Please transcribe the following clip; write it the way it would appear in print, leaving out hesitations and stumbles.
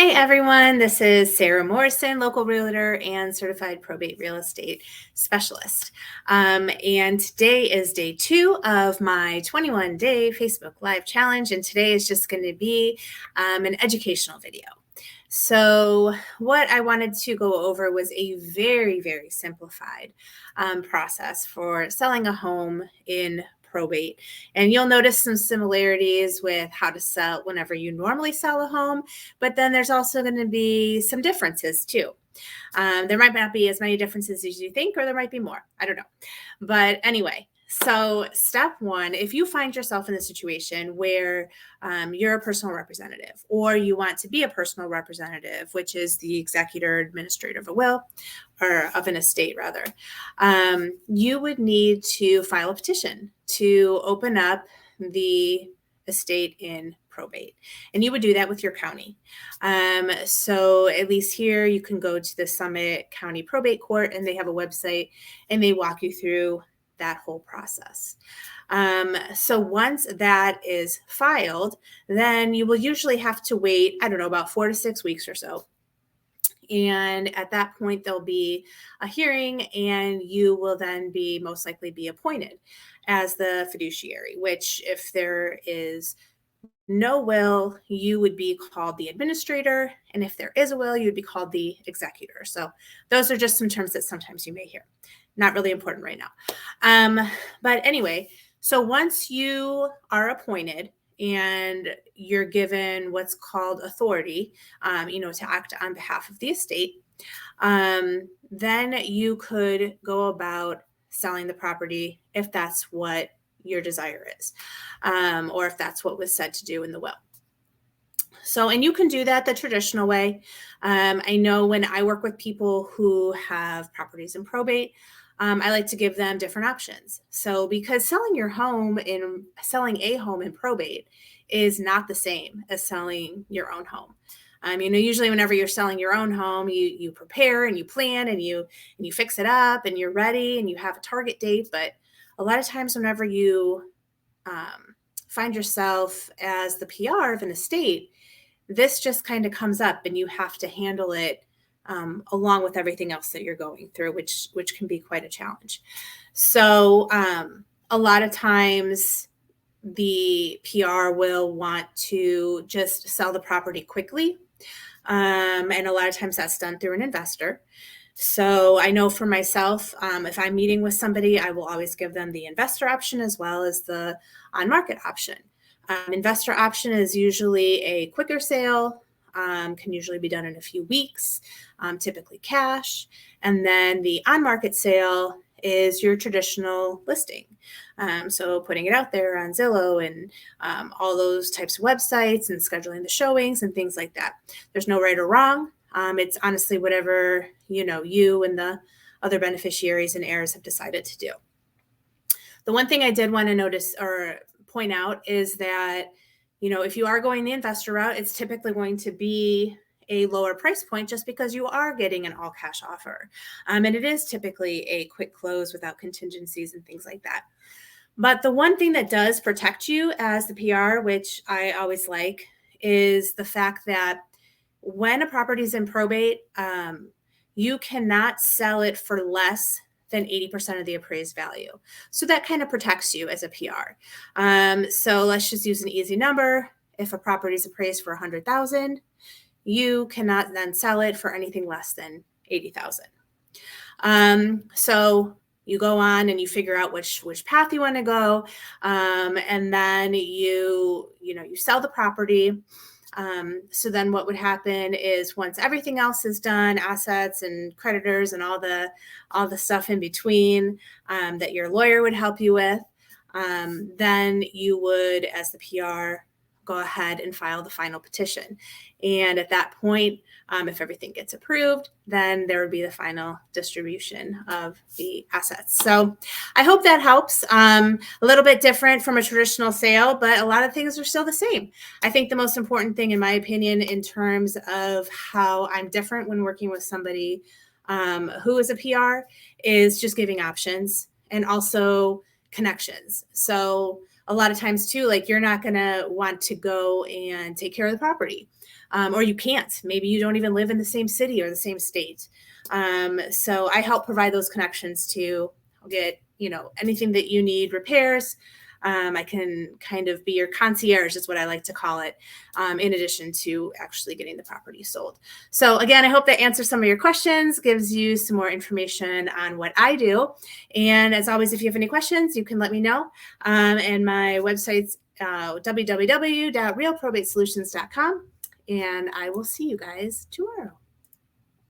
Hey everyone, this is Sarah Morrison, local realtor and certified probate real estate specialist. And today is day 2 of my 21-day Facebook Live challenge. And today is just going to be an educational video. So what I wanted to go over was a very, very simplified process for selling a home in probate. And you'll notice some similarities with how to sell whenever you normally sell a home, but then there's also going to be some differences too. There might not be as many differences as you think, or there might be more. I don't know. But anyway, so step 1, if you find yourself in a situation where you're a personal representative, or you want to be a personal representative, which is the executor administrator of a will, or of an estate rather, you would need to file a petition to open up the estate in probate. And you would do that with your county. So at least here you can go to the Summit County Probate Court, and they have a website and they walk you through that whole process. So once that is filed, then you will usually have to wait, I don't know, about 4 to 6 weeks or so. And at that point, there'll be a hearing, and you will then most likely be appointed as the fiduciary, which if there is no will, you would be called the administrator. And if there is a will, you would be called the executor. So those are just some terms that sometimes you may hear. Not really important right now. But anyway, so once you are appointed and you're given what's called authority, to act on behalf of the estate, then you could go about selling the property if that's what your desire is, or if that's what was said to do in the will. So, and you can do that the traditional way. I know when I work with people who have properties in probate, I like to give them different options. So because selling a home in probate is not the same as selling your own home. Usually whenever you're selling your own home, you prepare and you plan and you fix it up and you're ready and you have a target date. But a lot of times whenever you find yourself as the PR of an estate, this just kind of comes up and you have to handle it along with everything else that you're going through, which can be quite a challenge. So a lot of times the PR will want to just sell the property quickly. And a lot of times that's done through an investor. So I know for myself, if I'm meeting with somebody, I will always give them the investor option as well as the on-market option. Investor option is usually a quicker sale, can usually be done in a few weeks, typically cash. And then the on-market sale is your traditional listing. So putting it out there on Zillow and all those types of websites and scheduling the showings and things like that. There's no right or wrong. It's honestly whatever, you and the other beneficiaries and heirs have decided to do. The one thing I did want to notice or point out is that, if you are going the investor route, it's typically going to be a lower price point just because you are getting an all cash offer. And it is typically a quick close without contingencies and things like that. But the one thing that does protect you as the PR, which I always like, is the fact that when a property is in probate, you cannot sell it for less than 80% of the appraised value. So that kind of protects you as a PR. So let's just use an easy number. If a property is appraised for $100,000, you cannot then sell it for anything less than $80,000. So you go on and you figure out which path you want to go, and then you sell the property. So then what would happen is once everything else is done, assets and creditors and all the stuff in between that your lawyer would help you with, then you would, as the PR, go ahead and file the final petition. And at that point, if everything gets approved, then there would be the final distribution of the assets. So I hope that helps. A little bit different from a traditional sale, but a lot of things are still the same. I think the most important thing, in my opinion, in terms of how I'm different when working with somebody who is a PR, is just giving options and also connections. So a lot of times too, like you're not going to want to go and take care of the property, or you can't. Maybe you don't even live in the same city or the same state. So I help provide those connections to get, anything that you need, repairs. I can kind of be your concierge is what I like to call it, in addition to actually getting the property sold. So again, I hope that answers some of your questions, gives you some more information on what I do. And as always, if you have any questions, you can let me know. And my website's www.realprobatesolutions.com. And I will see you guys tomorrow.